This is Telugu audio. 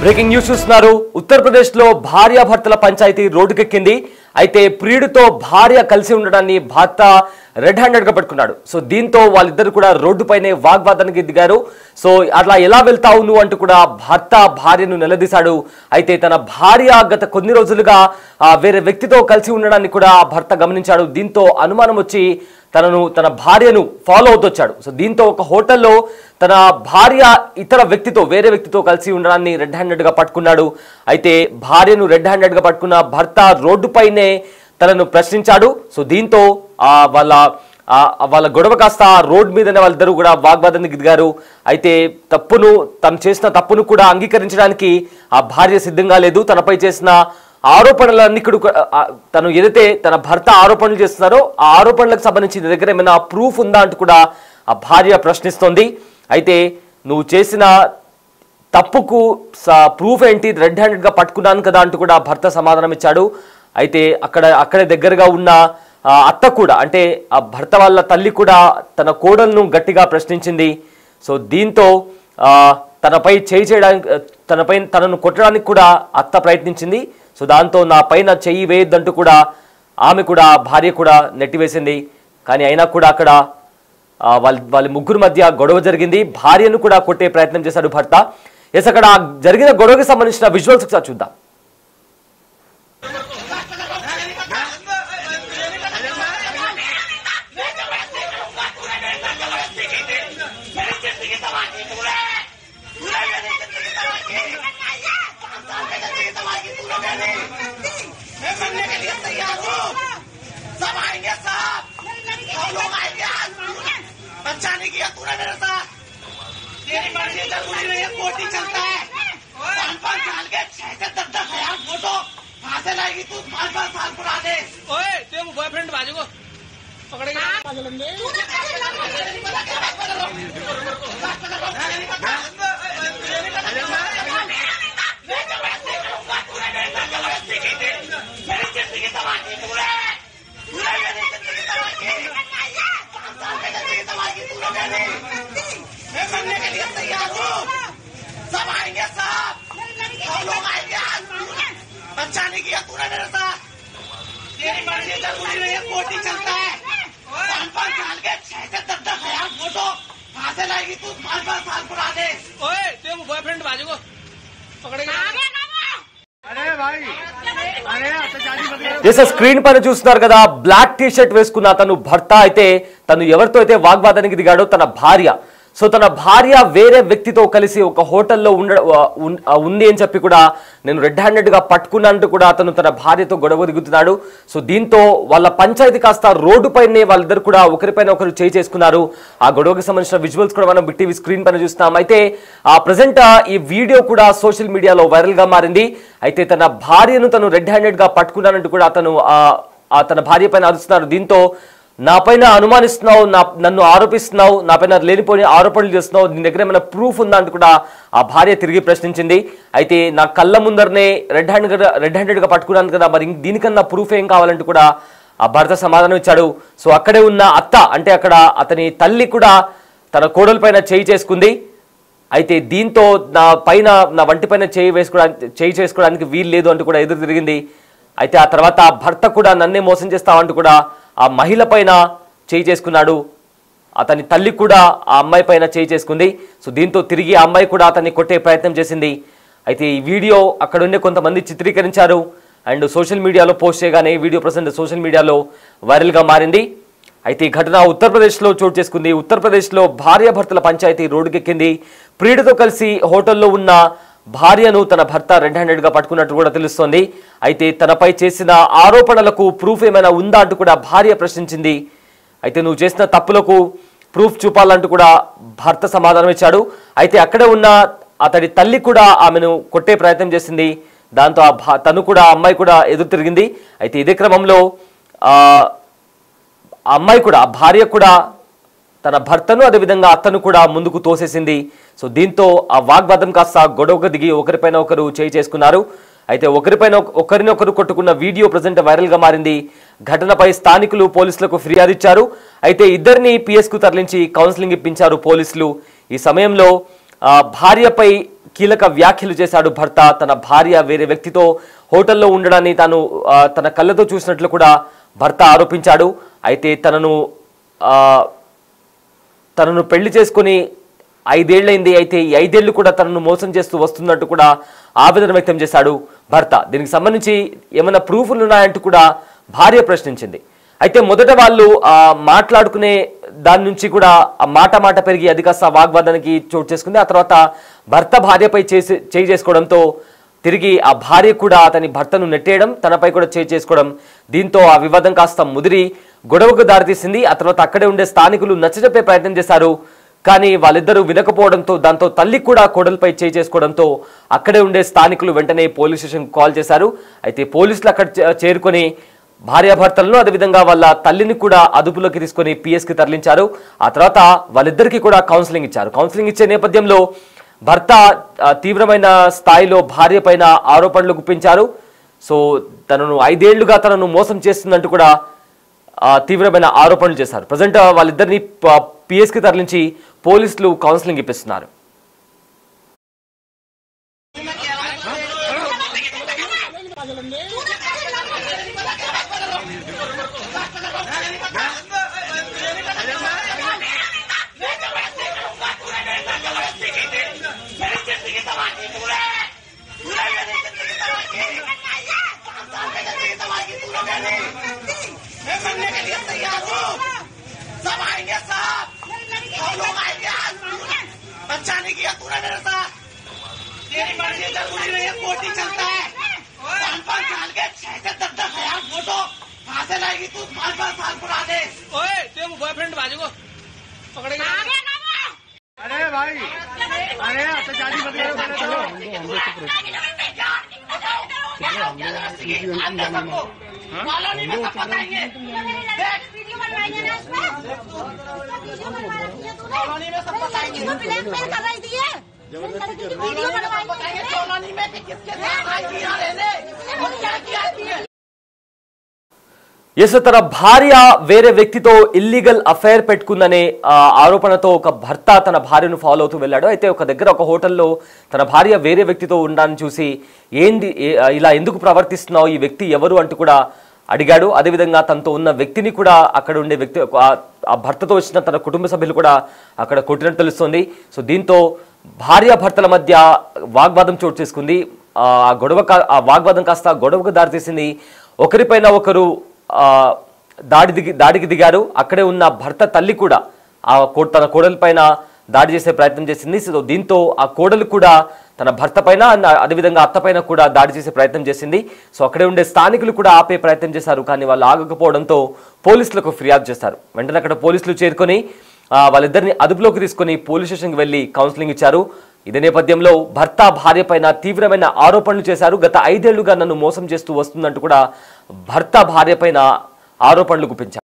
బ్రేకింగ్ న్యూస్ చూస్తున్నారు. ఉత్తరప్రదేశ్ లో భార్యాభర్తల పంచాయతీ రోడ్డుకెక్కింది. అయితే ప్రియుడితో భార్య కలిసి ఉండడాన్ని భర్త రెడ్ హ్యాండెడ్ గా పట్టుకున్నాడు. సో దీంతో వాళ్ళిద్దరు కూడా రోడ్డుపైనే వాగ్వాదానికి దిగారు. సో అట్లా ఎలా వెళ్తావు నువ్వు అంటూ కూడా భర్త భార్యను నిలదీశాడు. అయితే తన భార్య గత కొన్ని రోజులుగా వేరే వ్యక్తితో కలిసి ఉండడాన్ని కూడా భర్త గమనించాడు. దీంతో అనుమానం వచ్చి తన భార్యను ఫాలో అవుతొచ్చాడు. సో దీంతో ఒక హోటల్లో తన భార్య వేరే వ్యక్తితో కలిసి ఉండడాన్ని రెడ్ హ్యాండెడ్ గా పట్టుకున్నాడు. అయితే భార్యను రెడ్ హ్యాండెడ్ గా పట్టుకున్న భర్త రోడ్డుపైనే తనను ప్రశ్నించాడు. సో దీంతో వాళ్ళ గొడవ కాస్త రోడ్ మీదనే వాళ్ళిద్దరూ కూడా వాగ్వాదానికి దిగారు. అయితే తను చేసిన తప్పును కూడా అంగీకరించడానికి ఆ భార్య సిద్ధంగా లేదు. తనపై చేసిన ఆరోపణలన్నీ తను ఏదైతే తన భర్త ఆరోపణలు చేస్తున్నారో ఆ ఆరోపణలకు సంబంధించి దగ్గర ఏమైనా ప్రూఫ్ ఉందా అంటూ కూడా ఆ భార్య ప్రశ్నిస్తోంది. అయితే నువ్వు చేసిన తప్పుకు ప్రూఫ్ ఏంటి, రెడ్ హ్యాండెడ్ గా పట్టుకున్నాను కదా అంటూ కూడా భర్త సమాధానం ఇచ్చాడు. అయితే అక్కడే దగ్గరగా ఉన్న అత్త కూడా, అంటే ఆ భర్త వాళ్ళ తల్లి కూడా తన కోడలను గట్టిగా ప్రశ్నించింది. సో దీంతో తనపై తనను కొట్టడానికి కూడా అత్త ప్రయత్నించింది. సో దాంతో నా పైన చెయ్యి వేయొద్దంటూ కూడా ఆమె కూడా భార్య కూడా నెట్టివేసింది. కానీ అయినా కూడా అక్కడ వాళ్ళ ముగ్గురు మధ్య గొడవ జరిగింది. భార్యను కూడా కొట్టే ప్రయత్నం చేశాడు భర్త. ఎస్, అక్కడ జరిగిన గొడవకి సంబంధించిన విజువల్స్ ఒకసారి చూద్దాం. अच्छा नहीं किया तूने मेरे साथ, तेरी मर्जी जरूरी नहीं है, कोर्ट ही चलता है। 5 साल के 6 से 10 हजार फोटो कहाँ से लाएगी तू? 5 साल पुराने। ओए तेरे बॉयफ्रेंड बाजू को पकड़ेगा। करने के लिए तैयार हो, सब आएंगे, सब लोग आएंगे। अच्छा नहीं किया तूने मेरे साथ, तेरी मर्जी जरूरी नहीं है, कोर्ट ही चलता है। 5 साल के 6 से 10 हजार फोटो कहाँ से लाएगी तू? 5 साल पुराने। ओए तेरे बॉयफ्रेंड बाजू को पकड़ेगा। స్క్రీన్ పైన చూస్తున్నారు కదా, బ్లాక్ టీ షర్ట్ వేసుకున్న తను భర్త. అయితే తను ఎవరితో అయితే వాగ్వాదానికి దిగాడో తన భార్య. సో తన భార్య వేరే వ్యక్తితో కలిసి ఒక హోటల్లో ఉంది అని చెప్పి కూడా నేను రెడ్ హ్యాండెడ్ గా పట్టుకున్నట్టు కూడా అతను తన భార్యతో గొడవ దిగుతున్నాడు. సో దీంతో వాళ్ళ పంచాయతీ కాస్త రోడ్డు పైనే వాళ్ళిద్దరు కూడా ఒకరిపైన ఒకరు చేయి చేసుకున్నారు. ఆ గొడవకి సంబంధించిన విజువల్స్ కూడా మనం టీవీ స్క్రీన్ పైన చూస్తున్నాం. అయితే ప్రజెంట్ ఈ వీడియో కూడా సోషల్ మీడియాలో వైరల్ గా మారింది. అయితే తన భార్యను తను రెడ్ హ్యాండెడ్ గా పట్టుకున్నానంటూ కూడా అతను తన భార్య పైన అరుస్తున్నారు. దీంతో నా పైన అనుమానిస్తున్నావు, నన్ను ఆరోపిస్తున్నావు, నా పైన లేనిపోని ఆరోపణలు చేస్తున్నావు, నీ దగ్గర ఏమైనా ప్రూఫ్ ఉందా అంటూ కూడా ఆ భార్య తిరిగి ప్రశ్నించింది. అయితే నా కళ్ళ ముందరనే రెడ్ హ్యాండెడ్ గా పట్టుకున్నాను కదా, మరి దీనికన్నా ప్రూఫ్ ఏం కావాలంటూ కూడా ఆ భర్త సమాధానం ఇచ్చాడు. సో అక్కడే ఉన్న అత్త, అంటే అక్కడ అతని తల్లి కూడా తన కోడల పైన చేయి చేసుకుంది. అయితే దీంతో నా వంటి పైన చేయి చేసుకోవడానికి వీలు లేదు అంటూ కూడా ఎదురు తిరిగింది. అయితే ఆ తర్వాత భర్త కూడా నన్నే మోసం చేస్తావంటూ కూడా ఆ మహిళ పైన చేయి చేసుకున్నాడు. అతని తల్లి కూడా ఆ అమ్మాయి పైన చేయి చేసుకుంది. సో దీంతో తిరిగి ఆ అమ్మాయి కూడా అతన్ని కొట్టే ప్రయత్నం చేసింది. అయితే ఈ వీడియో అక్కడుండే కొంతమంది చిత్రీకరించారు అండ్ సోషల్ మీడియాలో పోస్ట్ చేయగానే ఈ వీడియో ప్రజెంట్ సోషల్ మీడియాలో వైరల్గా మారింది. అయితే ఈ ఘటన ఉత్తరప్రదేశ్లో చోటు చేసుకుంది. ఉత్తరప్రదేశ్లో భార్యాభర్తల పంచాయతీ రోడ్డుకెక్కింది. ప్రియుడితో కలిసి హోటల్లో ఉన్న భార్యను తన భర్త రెడ్ హ్యాండెడ్ గా పట్టుకున్నట్టు కూడా తెలుస్తోంది. అయితే తనపై చేసిన ఆరోపణలకు ప్రూఫ్ ఏమైనా ఉందా అంటూ కూడా భార్య ప్రశ్నించింది. అయితే నువ్వు చేసిన తప్పులకు ప్రూఫ్ చూపాలంటూ కూడా భర్త సమాధానం ఇచ్చాడు. అయితే అక్కడే ఉన్న అతడి తల్లి కూడా ఆమెను కొట్టే ప్రయత్నం చేసింది. దాంతో తను కూడా అమ్మాయి కూడా ఎదురు తిరిగింది. అయితే ఇదే క్రమంలో అమ్మాయి కూడా, ఆ భార్య కూడా తన భర్తను అదేవిధంగా అత్తను కూడా ముందుకు తోసేసింది. సో దీంతో ఆ వాగ్వాదం కాస్త గొడవకు దిగి ఒకరిపైన ఒకరు చేయి చేసుకున్నారు. అయితే ఒకరినొకరు కొట్టుకున్న వీడియో ప్రజెంట్ వైరల్ గా మారింది. ఘటనపై స్థానికులు పోలీసులకు ఫిర్యాదు ఇచ్చారు. అయితే ఇద్దరిని పిఎస్ కు తరలించి కౌన్సిలింగ్ ఇప్పించారు పోలీసులు. ఈ సమయంలో భార్యపై కీలక వ్యాఖ్యలు చేశాడు భర్త. తన భార్య వేరే వ్యక్తితో హోటల్లో ఉండడాన్ని తన కళ్ళతో చూసినట్లు కూడా భర్త ఆరోపించాడు. అయితే తనను పెళ్లి చేసుకుని 5 ఏళ్లైంది. అయితే ఈ 5 ఏళ్లు కూడా తనను మోసం చేస్తూ వస్తున్నట్టు కూడా ఆవేదన వ్యక్తం చేశాడు భర్త. దీనికి సంబంధించి ఏమైనా ప్రూఫ్లు ఉన్నాయంటూ కూడా భార్య ప్రశ్నించింది. అయితే మొదట వాళ్ళు మాట్లాడుకునే దాని నుంచి కూడా ఆ మాట పెరిగి అది కాస్త వాగ్వాదానికి చోటు చేసుకుంది. ఆ తర్వాత భర్త భార్యపై చేయి చేసుకోవడంతో తిరిగి ఆ భార్య కూడా అతని భర్తను నెట్టేయడం, తనపై కూడా చేయి చేసుకోవడం, దీంతో ఆ వివాదం కాస్త ముదిరి గొడవకు దారితీసింది. ఆ తర్వాత అక్కడే ఉండే స్థానికులు నచ్చజెప్పే ప్రయత్నం చేశారు. కానీ వాళ్ళిద్దరూ వినకపోవడంతో దాంతో తల్లి కూడా కోడలపై చేయి చేసుకోవడంతో అక్కడే ఉండే స్థానికులు వెంటనే పోలీస్ స్టేషన్కి కాల్ చేశారు. అయితే పోలీసులు అక్కడ చేరుకొని భార్యాభర్తలను అదేవిధంగా వాళ్ళ తల్లిని కూడా అదుపులోకి తీసుకొని పిఎస్కి తరలించారు. ఆ తర్వాత వాళ్ళిద్దరికీ కూడా కౌన్సిలింగ్ ఇచ్చారు. కౌన్సిలింగ్ ఇచ్చే నేపథ్యంలో భర్త తీవ్రమైన స్థాయిలో భార్య పైన ఆరోపణలు గుప్పించారు. సో తనను 5 ఏళ్లుగా తనను మోసం చేస్తుందంటూ కూడా తీవ్రమైన ఆరోపణలు చేశారు. ప్రజెంట్ వాళ్ళిద్దరిని పిఎస్కి తరలించి పోలీసులు కౌన్సిలింగ్ ఇప్పిస్తున్నారు. सब आएंगे साहब, सब लोग आएंगे आज। अच्छा नहीं किया तूने मेरे साथ, तेरी मर्जी जरूरी नहीं है, कोर्ट ही चलता है। 5-5 साल के 6-10 हजार फोटो कहाँ से लाएगी तू? 5-5 साल पुराने। ओए तेरे बॉयफ्रेंड बाजू को पकड़ेगा। अरे भाई, अरे तो शादी मत करो, चलो कॉलोनी में सब बताएंगे, कॉलोनी में सब बताएंगे, कॉलोनी में किसके साथ आई थी यहाँ रहने और क्या किया थी? తన భార్య వేరే వ్యక్తితో ఇల్లీగల్ అఫైర్ పెట్టుకుందనే ఆరోపణతో ఒక భర్త తన భార్యను ఫాలో అవుతూ వెళ్ళాడు. అయితే ఒక దగ్గర ఒక హోటల్లో తన భార్య వేరే వ్యక్తితో ఉండాలని చూసి ఏంది ఇలా ఎందుకు ప్రవర్తిస్తున్నావు, ఈ వ్యక్తి ఎవరు అంటూ కూడా అడిగాడు. అదేవిధంగా తనతో ఉన్న వ్యక్తిని కూడా అక్కడ ఉండే వ్యక్తి ఆ భర్తతో వచ్చిన తన కుటుంబ సభ్యులు కూడా అక్కడ కొట్టినట్టు తెలుస్తుంది. సో దీంతో భార్యాభర్తల మధ్య వాగ్వాదం చోటు చేసుకుంది. ఆ వాగ్వాదం కాస్త గొడవకు దారితీసింది. ఒకరిపైన ఒకరు దాడికి దిగారు. అక్కడే ఉన్న భర్త తల్లి కూడా తన కోడలి పైన దాడి చేసే ప్రయత్నం చేసింది. సో దీంతో ఆ కోడలు కూడా తన భర్త పైన అదేవిధంగా అత్త పైన కూడా దాడి చేసే ప్రయత్నం చేసింది. సో అక్కడే ఉండే స్థానికులు కూడా ఆపే ప్రయత్నం చేశారు. కానీ వాళ్ళు ఆగకపోవడంతో పోలీసులకు ఫిర్యాదు చేశారు. వెంటనే అక్కడ పోలీసులు చేరుకొని వాళ్ళిద్దరిని అదుపులోకి తీసుకొని పోలీస్ స్టేషన్కి వెళ్లి కౌన్సిలింగ్ ఇచ్చారు. ఇదే నేపథ్యంలో భర్త భార్య పైన తీవ్రమైన ఆరోపణలు చేశారు. గత 5 ఏళ్లుగా నన్ను మోసం చేస్తూ వస్తుందంటూ కూడా భర్త భార్య పైన ఆరోపణలు గుప్పించారు.